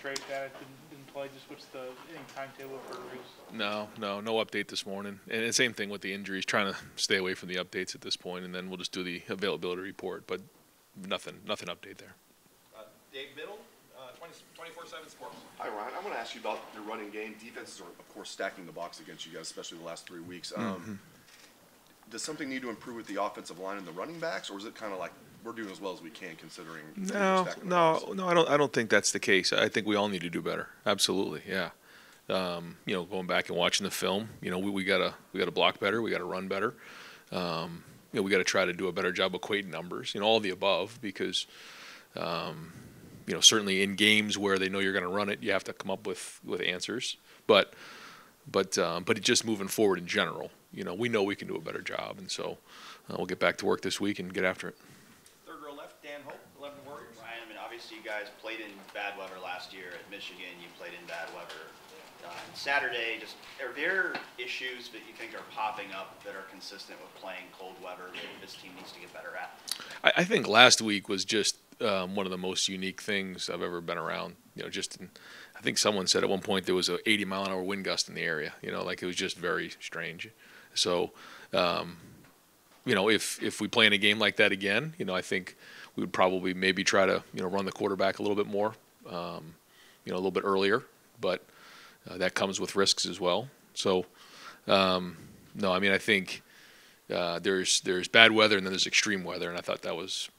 Trey Paddock didn't play? Just what's the any timetable for Reese? No update this morning. And the same thing with the injuries, trying to stay away from the updates at this point, and then we'll just do the availability report. But nothing update there. Dave Biddle, 24/7 Sports. Hi, Ryan. I want to ask you about your running game. Defenses are, of course, stacking the box against you guys, especially the last 3 weeks. Does something need to improve with the offensive line and the running backs, or is it kind of like we're doing as well as we can considering? No. I don't think that's the case. I think we all need to do better. Absolutely, yeah. Going back and watching the film, we gotta block better. We gotta run better. We gotta try to do a better job equating numbers. All of the above, because certainly in games where they know you're going to run it, you have to come up with answers. But it just moving forward in general, we know we can do a better job, and so we'll get back to work this week and get after it. Third row left, Dan Hope, 11 Warriors. Ryan, obviously you guys played in bad weather last year at Michigan. You played in bad weather on Saturday. Just are there issues that you think are popping up that are consistent with playing cold weather that this team needs to get better at? I think last week was just one of the most unique things I've ever been around. I think someone said at one point there was a 80-mile-an-hour wind gust in the area. Like it was just very strange. So, if we play in a game like that again, I think we would probably maybe try to run the quarterback a little bit more, a little bit earlier. But that comes with risks as well. So, I think there's bad weather and then there's extreme weather, and I thought that was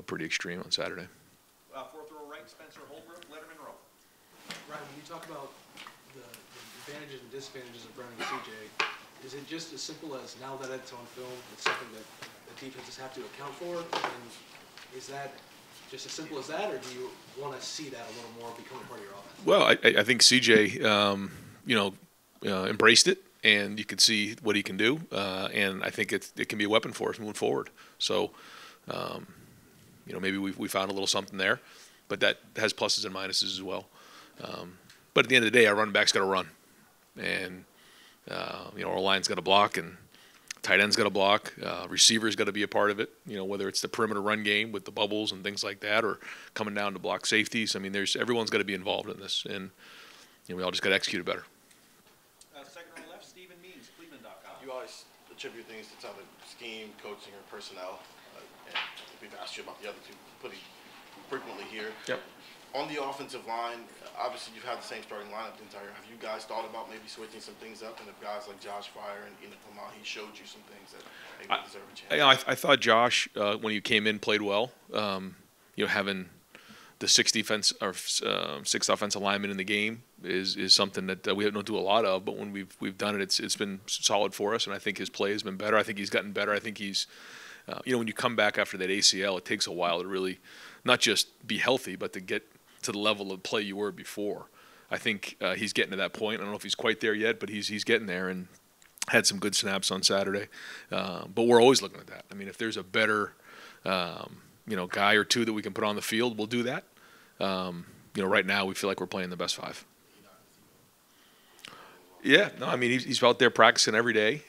pretty extreme on Saturday. Fourth row right, Spencer Holbrook, Letterman row. Ryan, when you talk about the advantages and disadvantages of running CJ, is it just as simple as now that it's on film, it's something that the defenses have to account for? And is that just as simple as that, or do you want to see that a little more become a part of your offense? Well, I think CJ, embraced it, and you could see what he can do, and I think it can be a weapon for us moving forward. So, maybe we found a little something there, but that has pluses and minuses as well. But at the end of the day, our running back's got to run, and our line's got to block, and tight end's got to block. Receiver's got to be a part of it. Whether it's the perimeter run game with the bubbles and things like that, or coming down to block safeties. Everyone's got to be involved in this, and we all just got to execute it better. Second row left, Stephen Means, Cleveland.com. You always attribute things to some scheme, coaching, or personnel. And we've asked you about the other two pretty frequently here. Yep. On the offensive line, obviously you've had the same starting lineup the entire. Have you guys thought about maybe switching some things up? And if guys like Josh Fryer and Enoch Lamar, he showed you some things that maybe deserve a chance. I thought Josh, when he came in, played well. Having the sixth offensive lineman in the game is something that we don't do a lot of. But when we've done it, it's been solid for us, and I think his play has been better. I think he's gotten better. I think he's when you come back after that ACL, it takes a while to really not just be healthy, but to get to the level of play you were before. I think he's getting to that point. I don't know if he's quite there yet, but he's getting there, and had some good snaps on Saturday. But we're always looking at that. If there's a better guy or two that we can put on the field, we'll do that. Right now we feel like we're playing the best five. Yeah, no, he's out there practicing every day,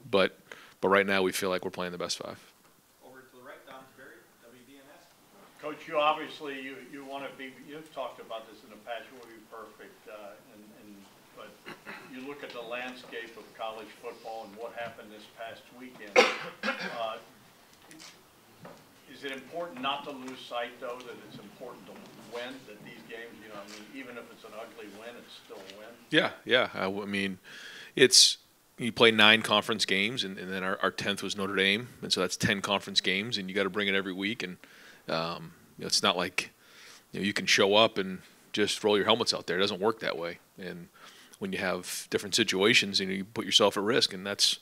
but right now we feel like we're playing the best five. Over to the right, Don Berry, WDNS. Coach, you obviously you want to be. You've talked about this in the past. You want to be perfect, but you look at the landscape of college football and what happened this past weekend. Is it important not to lose sight, though, that it's important to win? That these games, even if it's an ugly win, it's still a win. Yeah. It's. You play 9 conference games, and then our 10th was Notre Dame, and so that's 10 conference games, and you got to bring it every week. And it's not like you can show up and just roll your helmets out there. It doesn't work that way. And when you have different situations, you put yourself at risk, and that's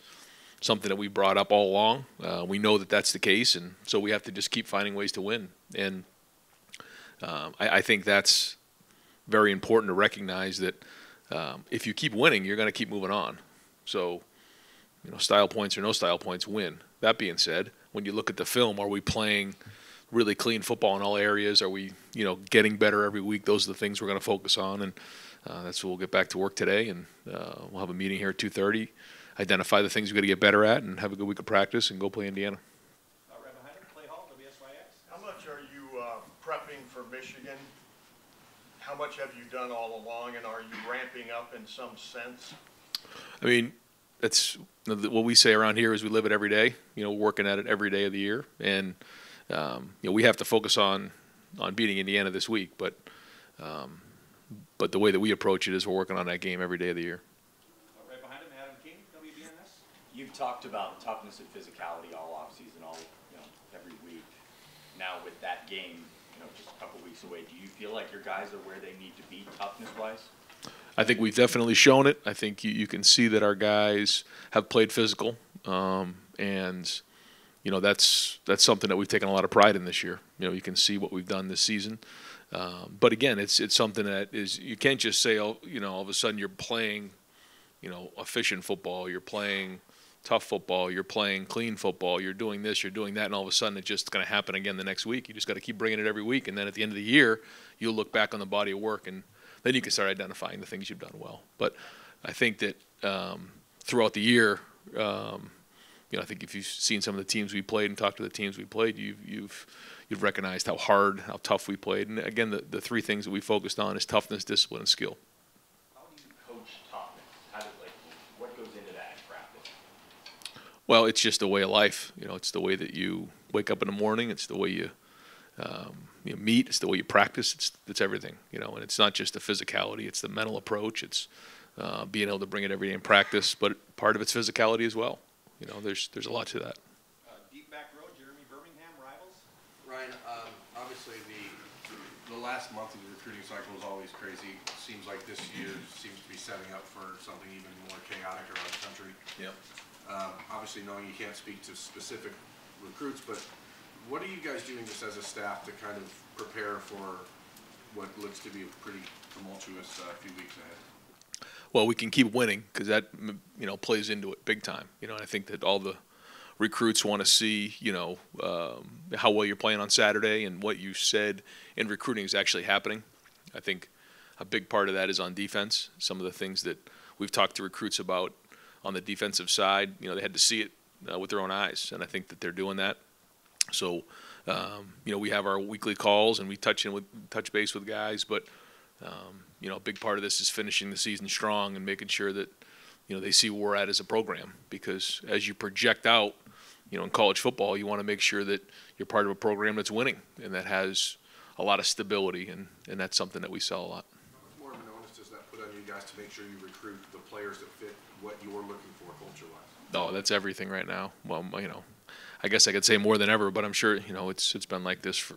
something that we brought up all along. We know that that's the case, and so we have to just keep finding ways to win. And I think that's very important to recognize that if you keep winning, you're going to keep moving on. So, style points or no style points win. That being said, when you look at the film, are we playing really clean football in all areas? Are we, getting better every week? Those are the things we're going to focus on, and that's what we'll get back to work today. And we'll have a meeting here at 2:30, identify the things we've got to get better at, and have a good week of practice and go play Indiana. Right behind him, Clay Hall, WSYX. How much are you prepping for Michigan how much have you done all along, and are you ramping up in some sense? I mean, that's what we say around here is we live it every day. Working at it every day of the year, and we have to focus on beating Indiana this week. But the way that we approach it is we're working on that game every day of the year. Right behind him, Adam King, WBNS. You've talked about toughness and physicality all offseason, every week. Now with that game, just a couple weeks away, do you feel like your guys are where they need to be toughness-wise? I think we've definitely shown it. I think you can see that our guys have played physical, and that's something that we've taken a lot of pride in this year. You can see what we've done this season. But again, it's something that is, you can't just say, all of a sudden you're playing, efficient football, you're playing tough football, you're playing clean football, you're doing this, you're doing that, and all of a sudden it's just going to happen again the next week. You just got to keep bringing it every week, and then at the end of the year, you'll look back on the body of work, and then you can start identifying the things you've done well. But I think that throughout the year, I think if you've seen some of the teams we played and talked to the teams we played, you've recognized how hard, how tough we played. And again, the three things that we focused on is toughness, discipline, and skill. How do you coach toughness? What goes into that in practice? Well, it's just a way of life. It's the way that you wake up in the morning. It's the way you meet. It's the way you practice. It's everything. And it's not just the physicality. It's the mental approach. It's being able to bring it every day in practice. But part of it's physicality as well. There's a lot to that. Deep back row, Jeremy Birmingham, Rivals. Ryan, obviously the last month of the recruiting cycle is always crazy. Seems like this year seems to be setting up for something even more chaotic around the country. Yep. Obviously, knowing you can't speak to specific recruits, but what are you guys doing just as a staff to kind of prepare for what looks to be a pretty tumultuous few weeks ahead? Well, we can keep winning because that plays into it big time. And I think that all the recruits want to see how well you're playing on Saturday and what you said in recruiting is actually happening. I think a big part of that is on defense. Some of the things that we've talked to recruits about on the defensive side, they had to see it with their own eyes, and I think that they're doing that. So, we have our weekly calls and we touch base with guys, but a big part of this is finishing the season strong and making sure that they see where we're at as a program, because as you project out, in college football, you want to make sure that you're part of a program that's winning and that has a lot of stability, and that's something that we sell a lot. How much more of an onus does that put on you guys to make sure you recruit the players that fit what you're looking for culture-wise? Oh, that's everything right now. Well, I guess I could say more than ever, but I'm sure it's been like this for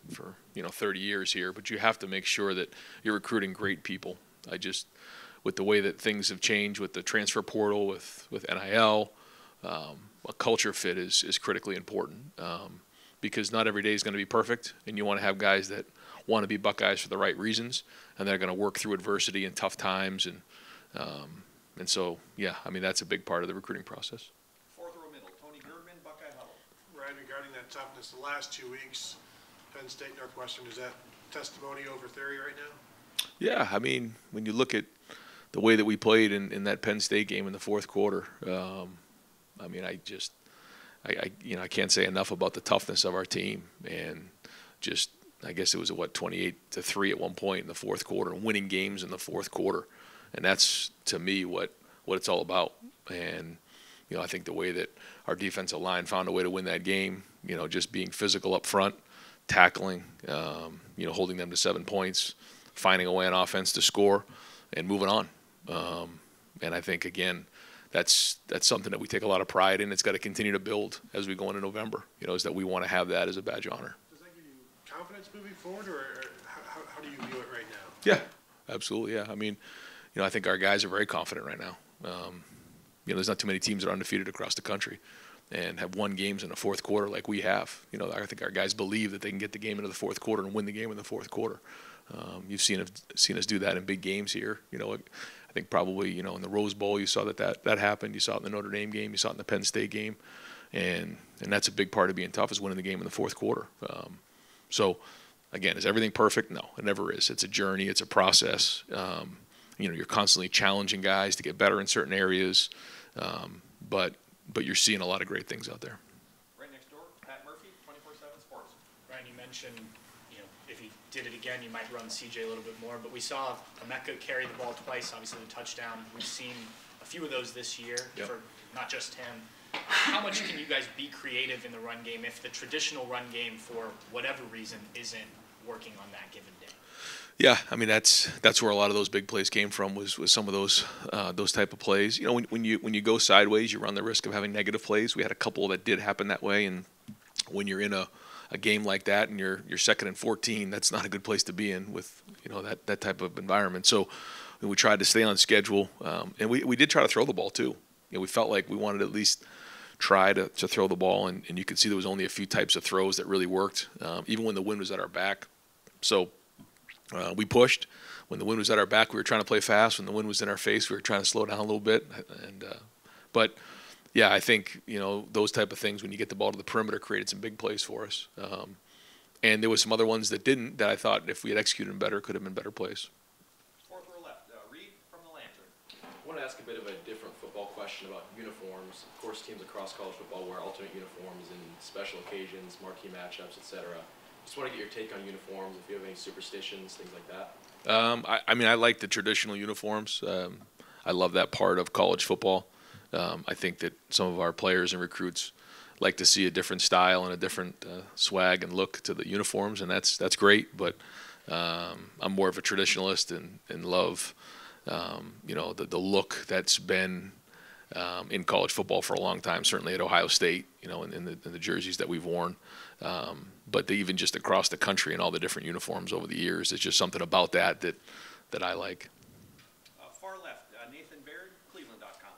30 years here. But you have to make sure that you're recruiting great people. With the way that things have changed with the transfer portal, with NIL, a culture fit is critically important, because not every day is going to be perfect, and you want to have guys that want to be Buckeyes for the right reasons, and they're going to work through adversity and tough times, and so that's a big part of the recruiting process. Fourth row middle, Tony Girdman, Buckeye Huddle. Right, regarding that toughness, the last 2 weeks, Penn State, Northwestern, is that testimony over theory right now? Yeah, when you look at the way that we played in that Penn State game in the fourth quarter, I can't say enough about the toughness of our team, and I guess it was 28-3 at one point in the fourth quarter, winning games in the fourth quarter, and that's to me what it's all about. And I think the way that our defensive line found a way to win that game, just being physical up front, tackling, holding them to 7 points, finding a way on offense to score, and moving on. And I think, again, that's something that we take a lot of pride in. It's got to continue to build as we go into November, is that we want to have that as a badge of honor. Does that give you confidence moving forward, or how do you view it right now? Yeah, absolutely, yeah. I think our guys are very confident right now. There's not too many teams that are undefeated across the country and have won games in the fourth quarter like we have. I think our guys believe that they can get the game into the fourth quarter and win the game in the fourth quarter. You've seen us do that in big games here. I think probably, in the Rose Bowl, you saw that happened. You saw it in the Notre Dame game. You saw it in the Penn State game. And that's a big part of being tough, is winning the game in the fourth quarter. So, again, is everything perfect? No, it never is. It's a journey. It's a process. You're constantly challenging guys to get better in certain areas. But you're seeing a lot of great things out there. Right next door, Pat Murphy, 24/7 Sports. Ryan, you mentioned, if you did it again, you might run CJ a little bit more. But we saw Emeka carry the ball twice, obviously the touchdown. We've seen a few of those this year for not just him. How much can you guys be creative in the run game if the traditional run game, for whatever reason, isn't working on that given day? Yeah, I mean that's where a lot of those big plays came from was some of those type of plays. You know, when you go sideways, you run the risk of having negative plays. We had a couple that did happen that way, and when you're in a game like that and you're 2nd and 14, that's not a good place to be in with that type of environment. So we tried to stay on schedule, and we did try to throw the ball too. We felt like we wanted to at least try to throw the ball, and you could see there was only a few types of throws that really worked, even when the wind was at our back. So we pushed. When the wind was at our back, we were trying to play fast. When the wind was in our face, we were trying to slow down a little bit. But yeah, I think those type of things, when you get the ball to the perimeter, created some big plays for us. And there was some other ones that didn't, that I thought if we had executed them better, could have been better plays. Fourth row left, Reed from the Lantern. I want to ask a bit of a different football question about uniforms. Of course, teams across college football wear alternate uniforms in special occasions, marquee matchups, etc. Just want to get your take on uniforms, if you have any superstitions, things like that. I mean, I like the traditional uniforms. I love that part of college football. I think that some of our players and recruits like to see a different style and a different swag and look to the uniforms, and that's great. But I'm more of a traditionalist and love the look that's been in college football for a long time. Certainly at Ohio State, in the jerseys that we've worn. But even just across the country and all the different uniforms over the years, it's just something about that I like. Far left, Nathan Baird, Cleveland.com.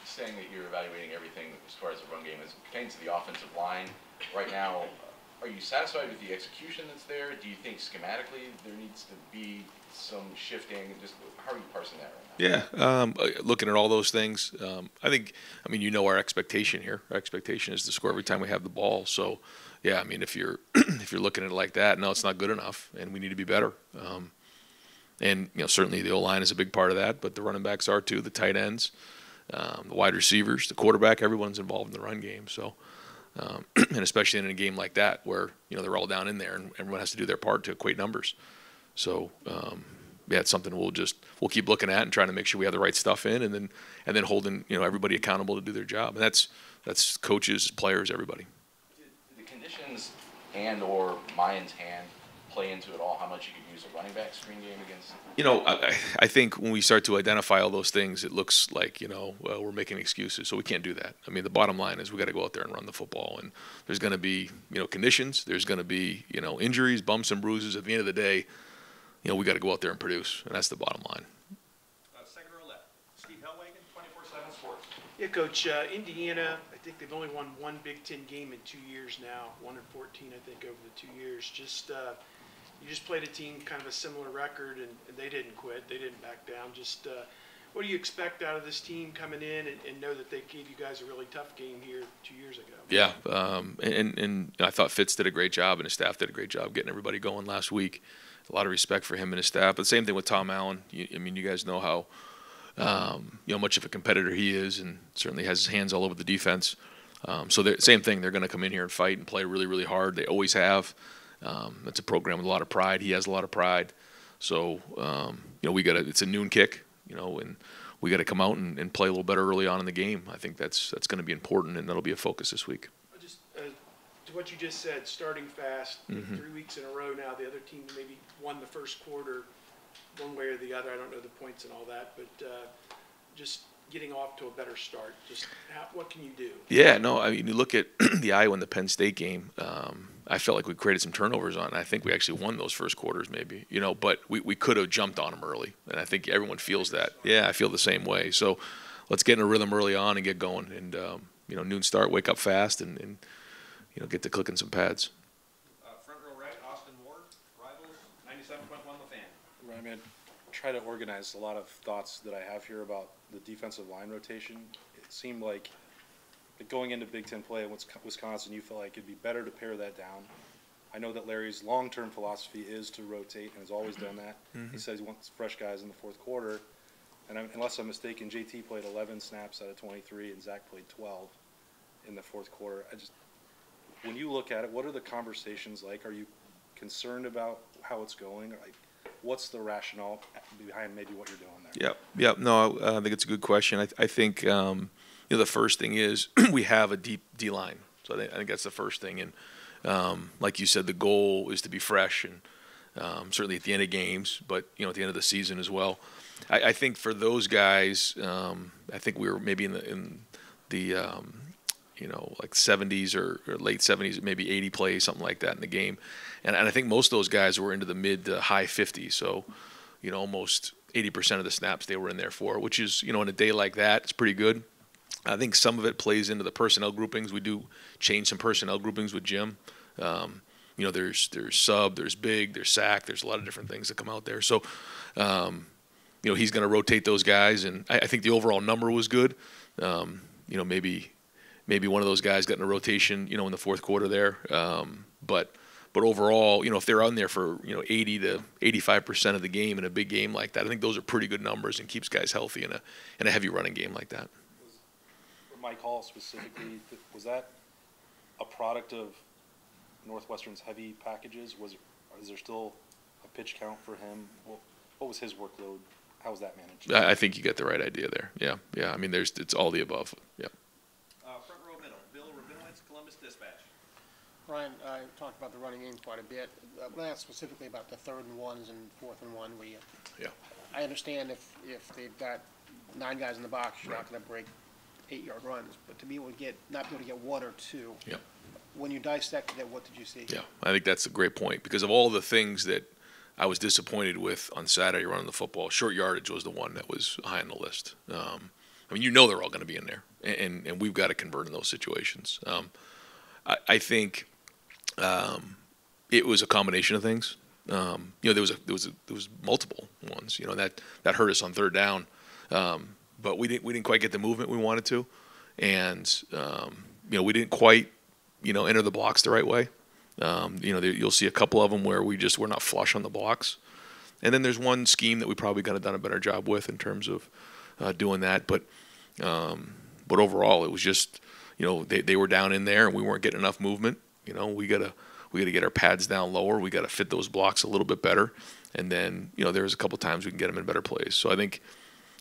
Saying that you're evaluating everything as far as the run game is pertains to the offensive line. Right now, are you satisfied with the execution that's there? Do you think schematically there needs to be some shifting? Just how are you parsing that right now? Yeah, looking at all those things, I mean, our expectation here. Our expectation is to score every time we have the ball. So, yeah, I mean, if you're looking at it like that, no, it's not good enough, and we need to be better. And certainly the O-line is a big part of that, but the running backs are too, the tight ends, the wide receivers, the quarterback, everyone's involved in the run game. So, and especially in a game like that where they're all down in there and everyone has to do their part to equate numbers. So, yeah, it's something we'll keep looking at and trying to make sure we have the right stuff in, and then holding everybody accountable to do their job. And that's coaches, players, everybody. Did the conditions and/or Mayan's hand play into it all? How much you could use a running back screen game against? I think when we start to identify all those things, it looks like well, we're making excuses, so we can't do that. I mean, the bottom line is we got to go out there and run the football, and there's going to be conditions, there's going to be injuries, bumps and bruises. At the end of the day, we got to go out there and produce, and that's the bottom line. Second row left, Steve Hellwagen, 24/7 Sports. Yeah, Coach, Indiana, I think they've only won one Big Ten game in 2 years now, 1-14, I think, over the 2 years. You just played a team kind of a similar record, and they didn't quit. They didn't back down. What do you expect out of this team coming in and know that they gave you guys a really tough game here 2 years ago? Yeah, and I thought Fitz did a great job, and his staff did a great job getting everybody going last week. A lot of respect for him and his staff. But same thing with Tom Allen. I mean, you guys know how much of a competitor he is, and certainly has his hands all over the defense. So same thing. They're going to come in here and fight and play really, really hard. They always have. It's a program with a lot of pride. He has a lot of pride. So it's a noon kick, and we got to come out and play a little better early on in the game. I think that's going to be important, and that'll be a focus this week. To what you just said, starting fast, 3 weeks in a row now. The other team maybe won the first quarter one way or the other. I don't know the points and all that, but just getting off to a better start. What can you do? Yeah, no, I mean, you look at the Iowa and the Penn State game, I felt like we created some turnovers on it. I think we actually won those first quarters maybe, but we could have jumped on them early, and I think everyone feels that. Yeah, I feel the same way. So let's get in a rhythm early on and get going. And, noon start, wake up fast, and get to clicking some pads. Front row right, Austin Ward, Rivals, 97.1 The Fan. I'm going to try to organize a lot of thoughts that I have here about the defensive line rotation. It seemed like going into Big Ten play in Wisconsin, you felt like it'd be better to pare that down. I know that Larry's long-term philosophy is to rotate and has always done that. He says he wants fresh guys in the fourth quarter. And unless I'm mistaken, JT played 11 snaps out of 23 and Zach played 12 in the fourth quarter. When you look at it, what are the conversations like? Are you concerned about how it's going? Like, what's the rationale behind maybe what you're doing there? Yep. No, I think it's a good question. I think the first thing is we have a deep D line, so I think that's the first thing. And like you said, the goal is to be fresh and certainly at the end of games, but at the end of the season as well. I think for those guys, I think we were maybe in the like 70s or late 70s, maybe 80 plays, something like that in the game. And I think most of those guys were into the mid to high 50s. So, almost 80% of the snaps they were in there for, which is, in a day like that, it's pretty good. I think some of it plays into the personnel groupings. We do change some personnel groupings with Jim. There's sub, there's big, there's sack, there's a lot of different things that come out there. So, he's going to rotate those guys, and I think the overall number was good. Maybe one of those guys got in a rotation, in the fourth quarter there. But overall, if they're on there for 80 to 85% of the game in a big game like that, I think those are pretty good numbers and keeps guys healthy in a heavy running game like that. For Mike Hall specifically, was that a product of Northwestern's heavy packages? Is there still a pitch count for him? What was his workload? How was that managed? I think you get the right idea there. Yeah. I mean, it's all the above. Yeah. Front row middle, Bill Rabinowitz, Columbus Dispatch. Ryan, I talked about the running game quite a bit. When I asked specifically about the 3rd and 1s and 4th and 1, I understand if they've got 9 guys in the box, you're not going to break 8-yard runs. But to be able to not be able to get 1 or 2, when you dissected it, what did you see? Yeah, I think that's a great point because of all the things that I was disappointed with on Saturday running the football. Short yardage was the one that was high on the list. I mean, they're all going to be in there, and we've got to convert in those situations. I think it was a combination of things. There was multiple ones. That hurt us on 3rd down, but we didn't quite get the movement we wanted to, and we didn't quite enter the blocks the right way. You'll see a couple of them where we're not flush on the blocks, and then there's one scheme that we probably could have done a better job with in terms of doing that. But overall, it was just they were down in there and we weren't getting enough movement. We gotta get our pads down lower. We gotta fit those blocks a little bit better, and then there's a couple times we can get them in better plays. So I think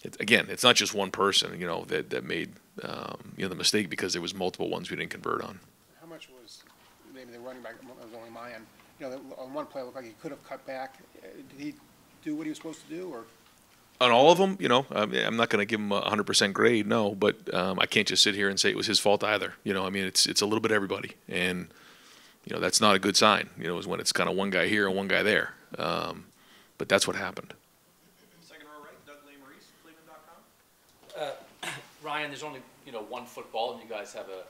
it's not just one person that made the mistake because there was multiple ones we didn't convert on. How much was maybe the running back was only my end? On one play, it looked like he could have cut back. Did he do what he was supposed to do, or? On all of them, I'm not going to give him a 100% grade, no, but I can't just sit here and say it was his fault either. I mean, it's a little bit everybody, and that's not a good sign. Is when it's kind of one guy here and one guy there. But that's what happened. Second row right, Doug Lesmerises, Cleveland.com. Ryan, there's only one football, and you guys have a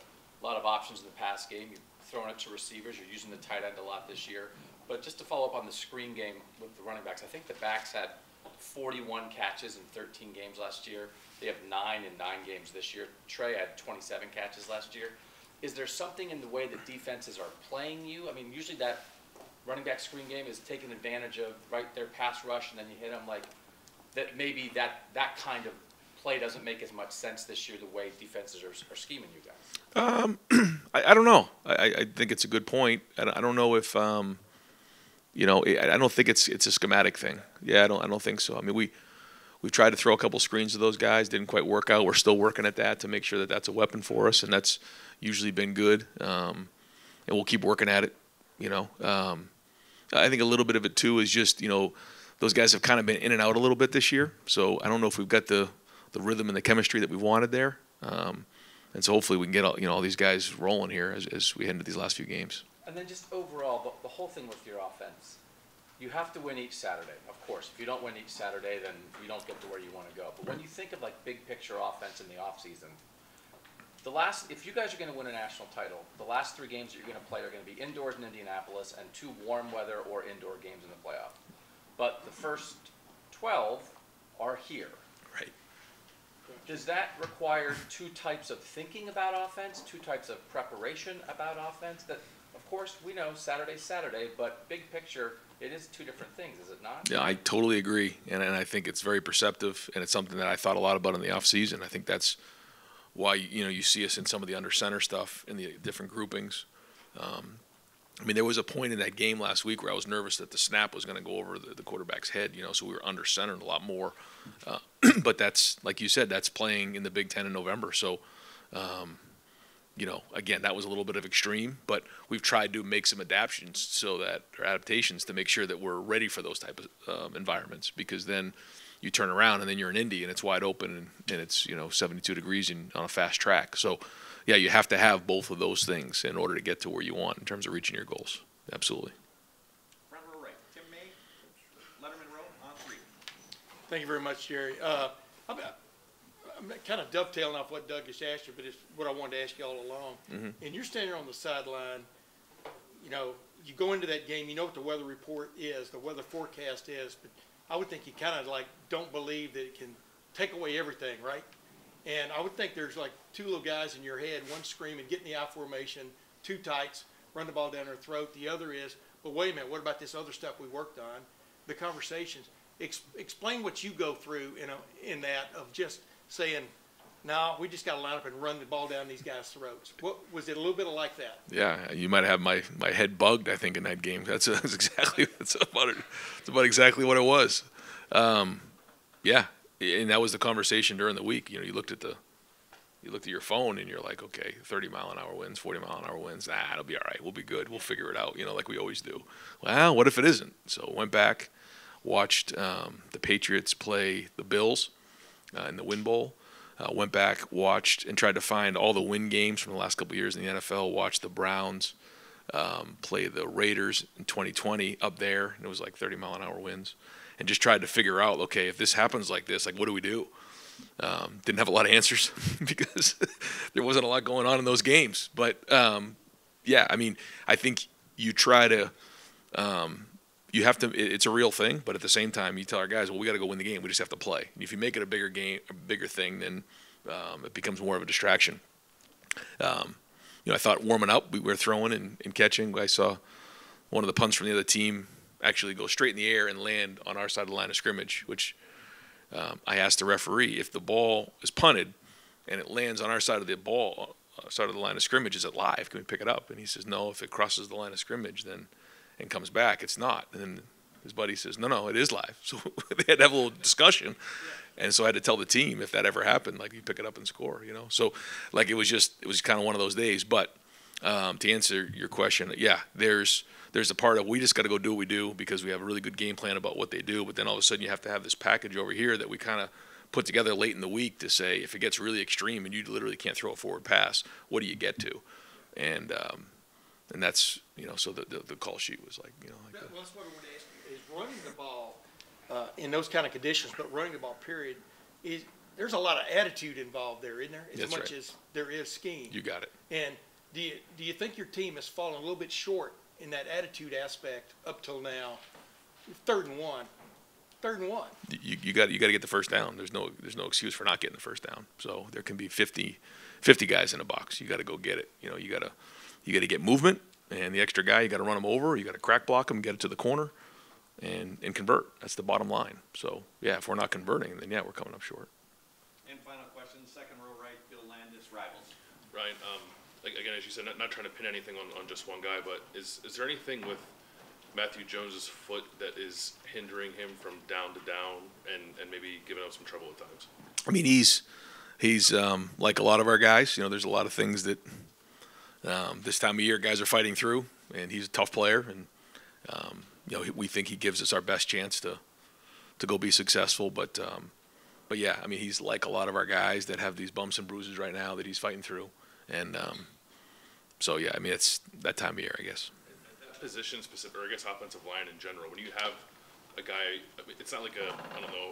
lot of options in the pass game. You've thrown it to receivers. You're using the tight end a lot this year. But just to follow up on the screen game with the running backs, I think the backs had 41 catches in 13 games last year. They have 9 in 9 games this year. Trey had 27 catches last year. Is there something in the way that defenses are playing you? I mean, usually that running back screen game is taking advantage of their pass rush, and then you hit them like that. Maybe that kind of play doesn't make as much sense this year the way defenses are scheming you guys. I don't know. I think it's a good point. I don't know if I don't think it's a schematic thing. Yeah, I don't think so. I mean, we've tried to throw a couple screens to those guys, didn't quite work out. We're still working at that to make sure that that's a weapon for us, and that's usually been good. And we'll keep working at it. I think a little bit of it too is just those guys have kind of been in and out a little bit this year. So I don't know if we've got the rhythm and the chemistry that we wanted there. And so hopefully we can get all these guys rolling here as we head into these last few games. And then just overall, the whole thing with your offense, you have to win each Saturday, of course. If you don't win each Saturday, then you don't get to where you want to go. But when you think of big picture offense in the offseason, if you guys are going to win a national title, the last 3 games that you're going to play are going to be indoors in Indianapolis and 2 warm weather or indoor games in the playoff. But the first 12 are here. Right. Does that require 2 types of thinking about offense, 2 types of preparation about offense? That, of course, we know Saturday's Saturday, but big picture, it is 2 different things, is it not? Yeah, I totally agree, and I think it's very perceptive, and it's something that I thought a lot about in the offseason. I think that's why you see us in some of the under center stuff in the different groupings. I mean, there was a point in that game last week where I was nervous that the snap was going to go over the quarterback's head, so we were under centered a lot more. But that's, like you said, that's playing in the Big Ten in November. So, again, that was a little bit of extreme, but we've tried to make some adaptations to make sure that we're ready for those type of environments, because then you turn around and then you're in Indy and it's wide open and it's 72 degrees on a fast track. So yeah, you have to have both of those things in order to get to where you want in terms of reaching your goals. Absolutely. Front row right, Tim May, Letterman row on 3. Thank you very much, Jerry. I'm kind of dovetailing off what Doug just asked you, but it's what I wanted to ask you all along. And you're standing on the sideline, you go into that game, you know what the weather report is, the weather forecast is, but I would think you kind of don't believe that it can take away everything, right? And I would think there's 2 little guys in your head, one screaming, get in the I formation, 2 tights, run the ball down their throat. The other is, but wait a minute, what about this other stuff we worked on? The conversations. Explain what you go through in that of just saying, no, we just got to line up and run the ball down these guys' throats. What was it a little bit like that? Yeah, you might have my head bugged, I think, in that game. That's about exactly what it was. Yeah, and that was the conversation during the week. You looked at your phone and you're like, okay, 30-mile-an-hour winds, 40-mile-an-hour winds. It'll be all right. We'll be good. We'll figure it out. Like we always do. Well, what if it isn't? So went back, watched the Patriots play the Bills in the Win Bowl. Went back, watched, and tried to find all the win games from the last couple of years in the NFL. Watched the Browns play the Raiders in 2020 up there, and it was 30-mile-an-hour winds. And just tried to figure out, okay, if this happens like this, what do we do? Didn't have a lot of answers because there wasn't a lot going on in those games. But, yeah, I mean, I think you try to you have to. It's a real thing, but at the same time, you tell our guys, well, we got to go win the game. We just have to play. And if you make it a bigger thing, then it becomes more of a distraction. I thought warming up, we were throwing and catching. I saw one of the punts from the other team actually go straight in the air and land on our side of the line of scrimmage, which I asked the referee, if the ball is punted and it lands on our side of the line of scrimmage, is it live? Can we pick it up? And he says, no, if it crosses the line of scrimmage and comes back, it's not. And then his buddy says, no, it is live. So they had to have a little discussion. And so I had to tell the team, if that ever happened, you pick it up and score, So it was kind of one of those days. But to answer your question, yeah, there's a part of we just got to go do what we do because we have a really good game plan about what they do. But then all of a sudden you have to have this package over here that we kind of put together late in the week to say, if it gets really extreme and you literally can't throw a forward pass, what do you get to? And that's, so the call sheet was like that's what I want to ask you, is running the ball in those kind of conditions, but running the ball, period, there's a lot of attitude involved there, isn't there? As much as there is scheme. You got it. And do you think your team has fallen a little bit short in that attitude aspect up till now? 3rd and 1. You got to get the first down. There's no excuse for not getting the first down. So there can be 50 guys in a box. You got to go get it. You got to get movement, and the extra guy, you got to run him over. You got to crack block him, get it to the corner, and convert. That's the bottom line. So yeah, if we're not converting, then yeah, we're coming up short. And final question, 2nd row right, Bill Landis, Rivals. Ryan, again, as you said, not trying to pin anything on just one guy, but is there anything with Matthew Jones's foot that is hindering him from down to down and maybe giving up some trouble at times? I mean, he's like a lot of our guys. There's a lot of things that this time of year guys are fighting through, and he's a tough player, and we think he gives us our best chance to go be successful. But yeah, I mean, he's like a lot of our guys that have these bumps and bruises right now that he's fighting through, and so yeah, I mean, it's that time of year, I guess. That position specific, or I guess offensive line in general, when you have a guy, I mean, it's not like a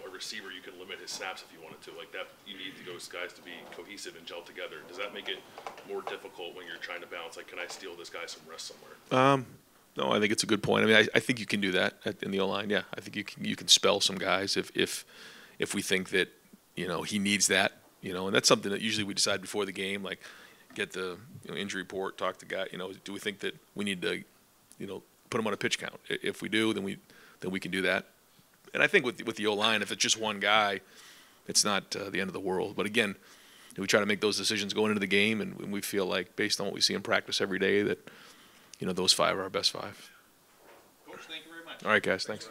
receiver you can limit his snaps if you wanted to. Like that, you need those guys to be cohesive and gel together. Does that make it more difficult when you're trying to balance? Like, can I steal this guy some rest somewhere? No, I think it's a good point. I mean, I think you can do that in the O-line. Yeah, I think you can spell some guys if we think that he needs that. And that's something that usually we decide before the game. Like, get the injury report, talk to guy. Do we think that we need to put him on a pitch count? If we do, then we can do that. And I think with the O-line, if it's just one guy, it's not the end of the world. But again, we try to make those decisions going into the game, and we feel like based on what we see in practice every day that those 5 are our best 5. Coach, thank you very much. All right, guys, thanks.